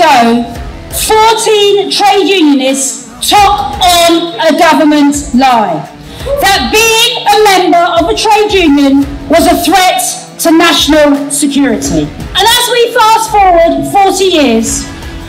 ago, 14 trade unionists took on a government lie that being a member of a trade union was a threat to national security. And as we fast forward 40 years,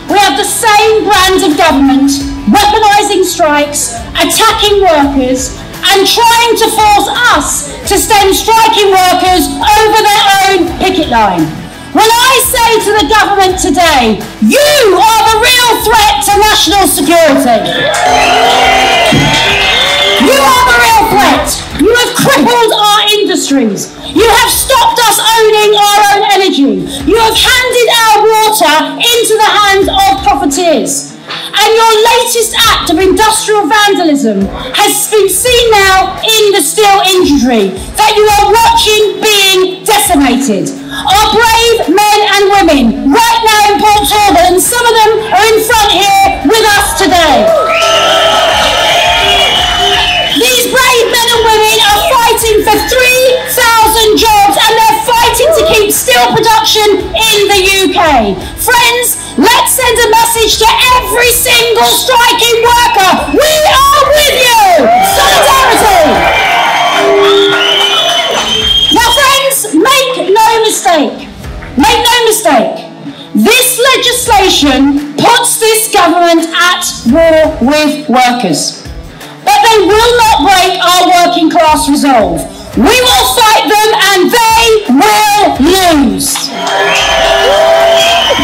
we have the same brand of government weaponising strikes, attacking workers, and trying to force us to send striking workers over their own picket line. When I say to the government today, you are the real threat to national security. You are the real threat. You have crippled our industries. You have stopped us owning our own energy. You have handed our water into the hands of profiteers. And your latest act of industrial vandalism has been seen now in the steel industry that you are watching being decimated. Our brave men and women right now in Port Talbot, and some of them are in front here with us today. These brave men and women are fighting for 3,000 jobs, and they're fighting to keep steel production in the UK. Friends, let's send a message to every single striking worker. We are with you! Solidarity! Now friends, make no mistake. Make no mistake. This legislation puts this government at war with workers. But they will not break our working class resolve. We will fight them and they will lose.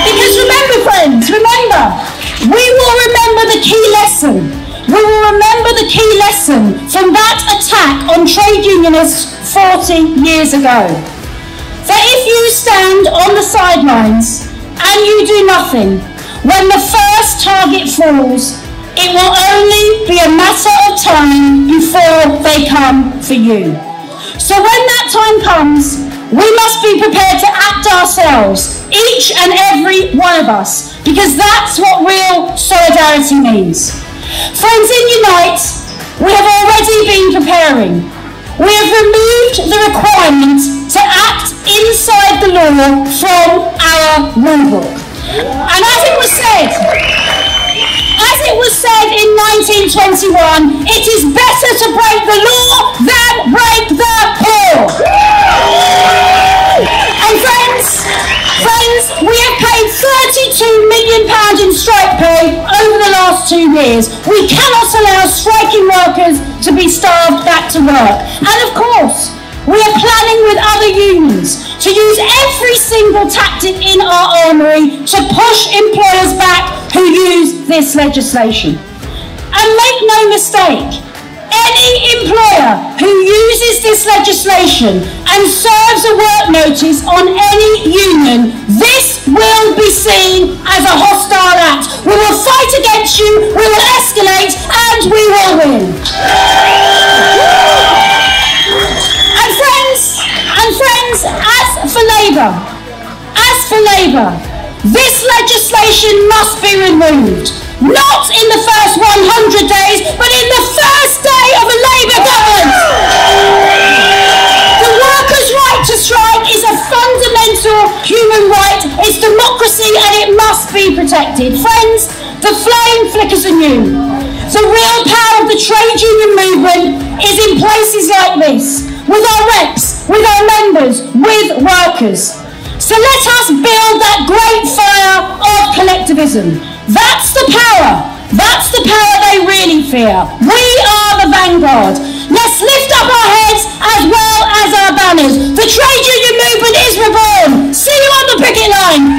Because remember, friends, remember, we will remember the key lesson. We will remember the key lesson from that attack on trade unionists 40 years ago. That if you stand on the sidelines and you do nothing, when the first target falls, it will only be a matter of time before they come for you. So when that time comes, we must be prepared to act ourselves, each and every one of us, because that's what real solidarity means. Friends, in Unite, we have already been preparing. We have removed the requirement to act inside the law from our rulebook. And as it was said in 1921, it is better to break the law than break the law. And friends, we have paid £32 million in strike pay over the last 2 years. We cannot allow striking workers to be starved back to work. And of course, we are planning with other unions to use every single tactic in our armoury to push employers back who use this legislation. And make no mistake, any employer who uses this legislation and serves a work notice on any union, this will be seen as a hostile act. We will fight against you, we will escalate, and we will win. And friends, as for Labour, this legislation must be removed. Not in the first 100 days, but in the first day of a Labour government. The workers' right to strike is a fundamental human right. It's democracy and it must be protected. Friends, the flame flickers anew. The real power of the trade union movement is in places like this, with our reps, with our members, with workers. So let us build that great fire of collectivism. That's the power. That's the power they really fear. We are the vanguard. Let's lift up our heads as well as our banners. The trade union movement is reborn. See you on the picket line.